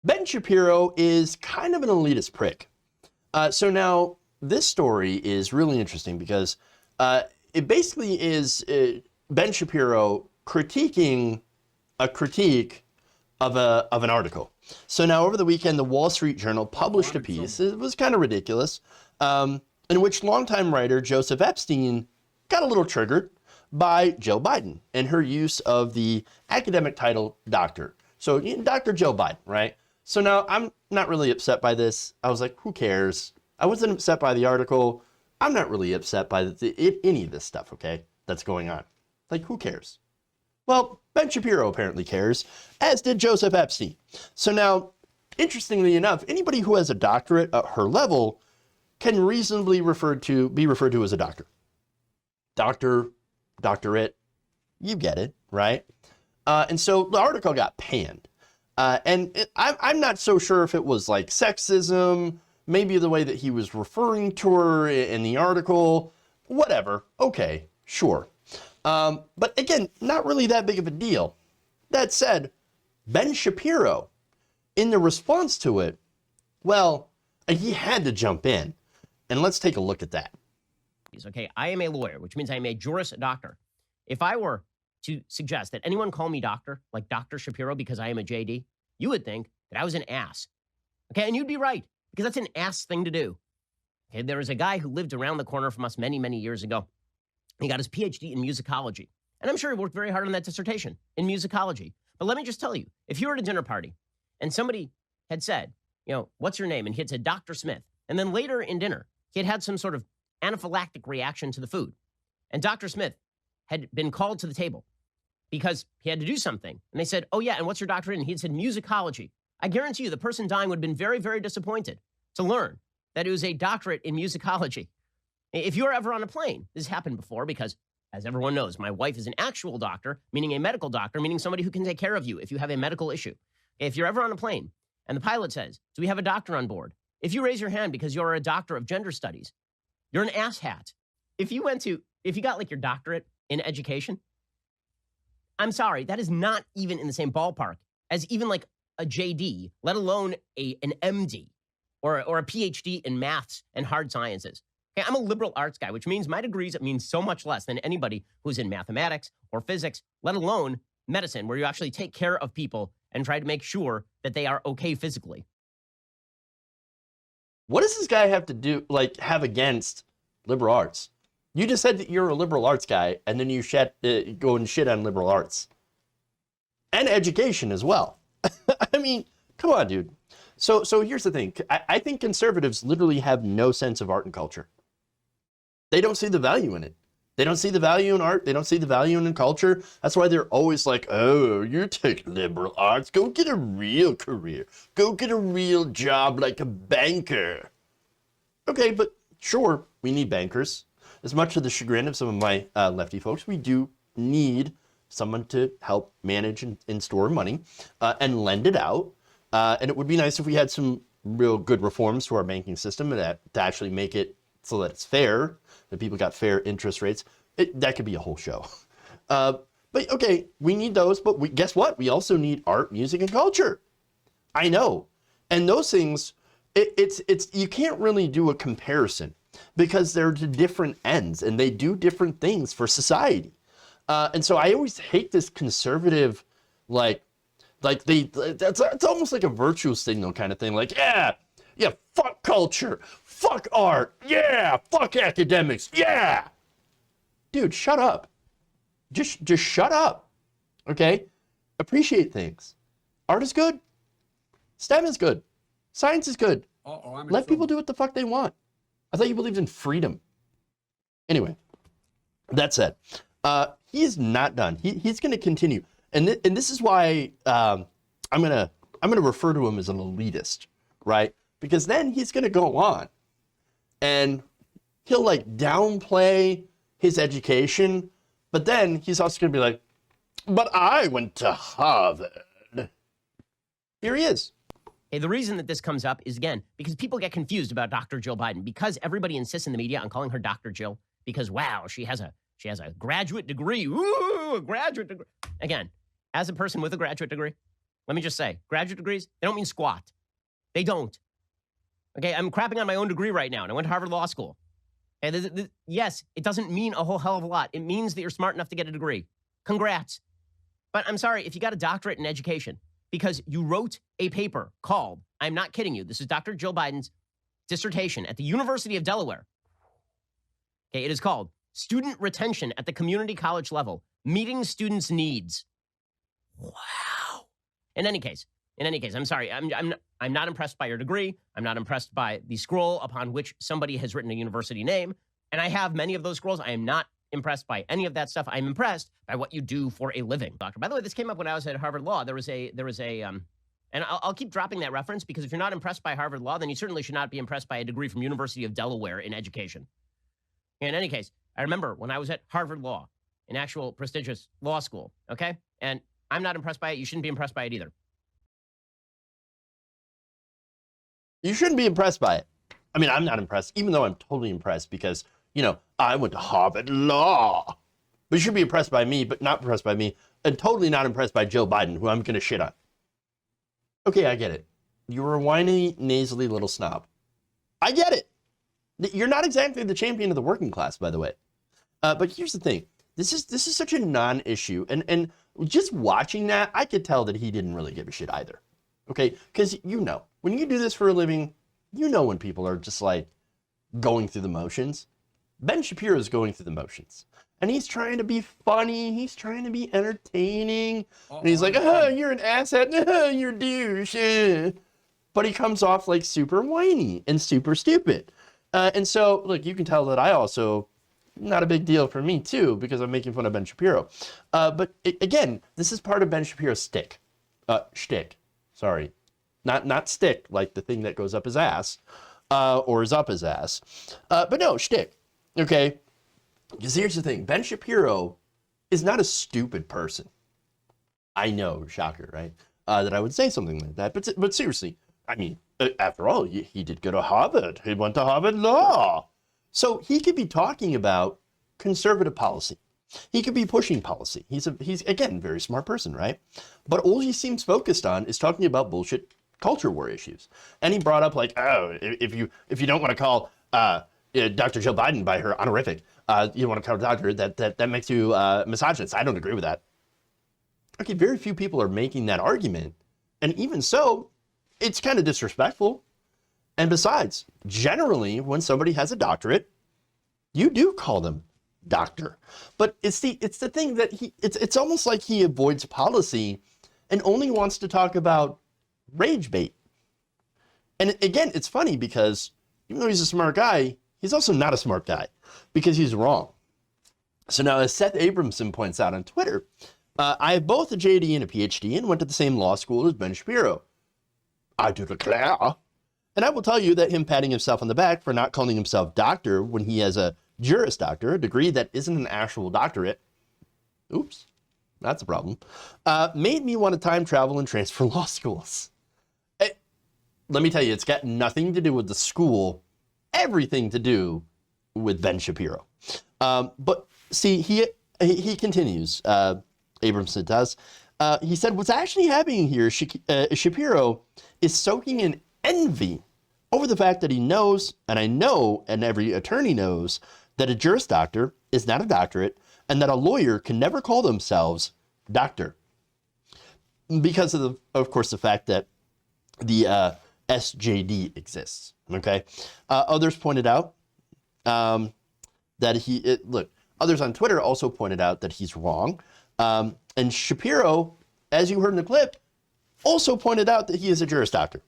Ben Shapiro is kind of an elitist prick. So now this story is really interesting because it basically is Ben Shapiro critiquing a critique of an article. So now over the weekend, the Wall Street Journal published a piece. It was kind of ridiculous, in which longtime writer Joseph Epstein got a little triggered by Joe Biden and her use of the academic title doctor. So Dr. Joe Biden, right? So now I'm not really upset by this. I was like, who cares? I wasn't upset by the article. I'm not really upset by any of this stuff, okay, that's going on. Like, who cares? Well, Ben Shapiro apparently cares, as did Joseph Epstein. So now, interestingly enough, anybody who has a doctorate at her level can reasonably be referred to as a doctor. Doctor, doctorate, you get it, right? And so the article got panned. I'm not so sure if it was like sexism, maybe the way that he was referring to her in the article, whatever. Okay, sure. But again, not really that big of a deal. That said, Ben Shapiro, in the response to it, well, he had to jump in. And let's take a look at that. Okay, I am a lawyer, which means I am a Juris Doctor. If I were to suggest that anyone call me doctor, like Dr. Shapiro, because I am a JD, you would think that I was an ass. Okay, and you'd be right, because that's an ass thing to do. Okay, there was a guy who lived around the corner from us many, many years ago. He got his PhD in musicology. And I'm sure he worked very hard on that dissertation in musicology. But let me just tell you, if you were at a dinner party and somebody had said, what's your name? And he had said, Dr. Smith. And then later in dinner, he had had some sort of anaphylactic reaction to the food. And Dr. Smith had been called to the table because he had to do something. And they said, oh yeah, and what's your doctorate? And he had said musicology. I guarantee you the person dying would have been very, very disappointed to learn that it was a doctorate in musicology. If you're ever on a plane, this has happened before because, as everyone knows, my wife is an actual doctor, meaning a medical doctor, meaning somebody who can take care of you if you have a medical issue. If you're ever on a plane and the pilot says, do we have a doctor on board? If you raise your hand because you're a doctor of gender studies, you're an asshat. If you got like your doctorate in education, I'm sorry, that is not even in the same ballpark as even like a JD, let alone an MD or a PhD in maths and hard sciences. Okay, I'm a liberal arts guy, which means my degrees mean so much less than anybody who's in mathematics or physics, let alone medicine, where you actually take care of people and try to make sure that they are okay physically. What does this guy have to do, have against liberal arts? You just said that you're a liberal arts guy, and then you go and shit on liberal arts. And education as well. I mean, come on, dude. So here's the thing. I think conservatives literally have no sense of art and culture. They don't see the value in it. They don't see the value in art. They don't see the value in culture. That's why they're always like, oh, you take liberal arts. Go get a real career. Go get a real job like a banker. Okay, but sure, we need bankers. As much to the chagrin of some of my lefty folks, we do need someone to help manage and store money and lend it out. And it would be nice if we had some real good reforms to our banking system to actually make it so that it's fair, that people got fair interest rates. That could be a whole show. But okay, we need those, but guess what? We also need art, music, and culture. I know. And those things, it's you can't really do a comparison because they're to different ends and they do different things for society. And so I always hate this conservative, it's almost like a virtue signal kind of thing. Like, yeah, fuck culture, fuck art, yeah, fuck academics, yeah. Dude, shut up. Just shut up, okay? Appreciate things. Art is good. STEM is good. Science is good. Let people do what the fuck they want. I thought you believed in freedom. Anyway, that said, he is not done. He's going to continue. And this is why I'm gonna refer to him as an elitist, right? Because then he's gonna go on, and he'll downplay his education, but then he's also gonna be like, "But I went to Harvard." Here he is. Hey, the reason that this comes up is, again, because people get confused about Dr. Jill Biden because everybody insists in the media on calling her Dr. Jill because wow, she has a graduate degree. Ooh, a graduate degree. Again, as a person with a graduate degree, Let me just say, graduate degrees, they don't mean squat. They don't. Okay, I'm crapping on my own degree right now, and I went to Harvard Law School. And yes, it doesn't mean a whole hell of a lot. It means that you're smart enough to get a degree. Congrats. But I'm sorry, if you got a doctorate in education because you wrote a paper called, I'm not kidding you, this is Dr. Joe Biden's dissertation at the University of Delaware. Okay, it is called Student Retention at the Community College Level, Meeting Students' Needs. Wow. In any case, I'm sorry. I'm not impressed by your degree. I'm not impressed by the scroll upon which somebody has written a university name. And I have many of those scrolls. I am not impressed by any of that stuff. I'm impressed by what you do for a living, doctor. By the way, this came up when I was at Harvard Law. There was a, and I'll keep dropping that reference because if you're not impressed by Harvard Law, then you certainly should not be impressed by a degree from University of Delaware in education. In any case, I remember when I was at Harvard Law, an actual prestigious law school, okay? And I'm not impressed by it. You shouldn't be impressed by it either. You shouldn't be impressed by it. I mean, I'm not impressed, even though I'm totally impressed because, you know, I went to Harvard Law. But you should be impressed by me, but not impressed by me, and totally not impressed by Joe Biden, who I'm going to shit on. Okay, I get it. You're a whiny, nasally little snob. I get it. You're not exactly the champion of the working class, by the way. But here's the thing. This is such a non-issue. And just watching that, I could tell that he didn't really give a shit either. Okay? Because you know, when you do this for a living, you know when people are just like going through the motions. Ben Shapiro is going through the motions. And he's trying to be funny. He's trying to be entertaining. And he's like, oh, you're an asshat. Oh, you're a douche. But he comes off like super whiny and super stupid. And so, look, you can tell that I also, not a big deal for me too, because I'm making fun of Ben Shapiro. But again, this is part of Ben Shapiro's shtick. Sorry. Not stick, like the thing that goes up his ass, or is up his ass. But no, shtick. Okay? Because here's the thing. Ben Shapiro is not a stupid person. I know, shocker, right? That I would say something like that. But seriously, I mean, after all, he did go to Harvard. He went to Harvard Law. So he could be talking about conservative policy. He could be pushing policy. He's again, a very smart person, right? But all he seems focused on is talking about bullshit culture war issues. And he brought up like, oh, if you don't want to call Dr. Joe Biden by her honorific, you want to call doctor, that makes you misogynist. I don't agree with that. Okay, very few people are making that argument. And even so, it's kind of disrespectful. And besides, generally, when somebody has a doctorate, you do call them doctor. But it's the thing that it's almost like he avoids policy and only wants to talk about rage bait. And again, it's funny because even though he's a smart guy, he's also not a smart guy because he's wrong. So now, as Seth Abramson points out on Twitter, I have both a JD and a PhD and went to the same law school as Ben Shapiro. I do declare. And I will tell you that him patting himself on the back for not calling himself doctor when he has a Juris Doctor, a degree that isn't an actual doctorate, oops, that's a problem, made me want to time travel and transfer law schools. Let me tell you, it's got nothing to do with the school, everything to do with Ben Shapiro. But see, he continues, Abramson does. He said, what's actually happening here, Shapiro is soaking in envy over the fact that he knows, and I know, and every attorney knows, that a Juris Doctor is not a doctorate, and that a lawyer can never call themselves doctor. Because of course, the fact that the SJD exists, okay? Others pointed out that others on Twitter also pointed out that he's wrong. And Shapiro, as you heard in the clip, also pointed out that he is a Juris Doctor.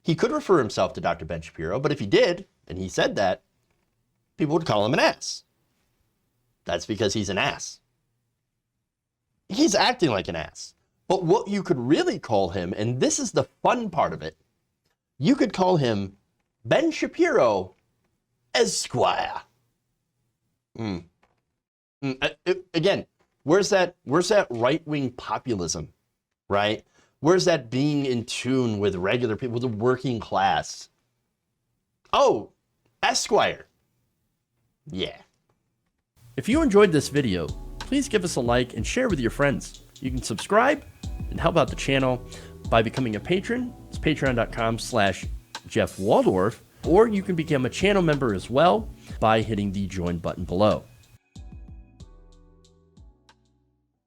He could refer himself to Dr. Ben Shapiro, but if he did, and he said that, people would call him an ass. That's because he's an ass. He's acting like an ass. But what you could really call him, and this is the fun part of it, you could call him Ben Shapiro Esquire. Again, where's that right-wing populism, right? Where's that being in tune with regular people, the working class? Oh, Esquire. Yeah. If you enjoyed this video, please give us a like and share with your friends. You can subscribe and help out the channel by becoming a patron. It's patreon.com/Jeff Waldorf, or you can become a channel member as well by hitting the join button below.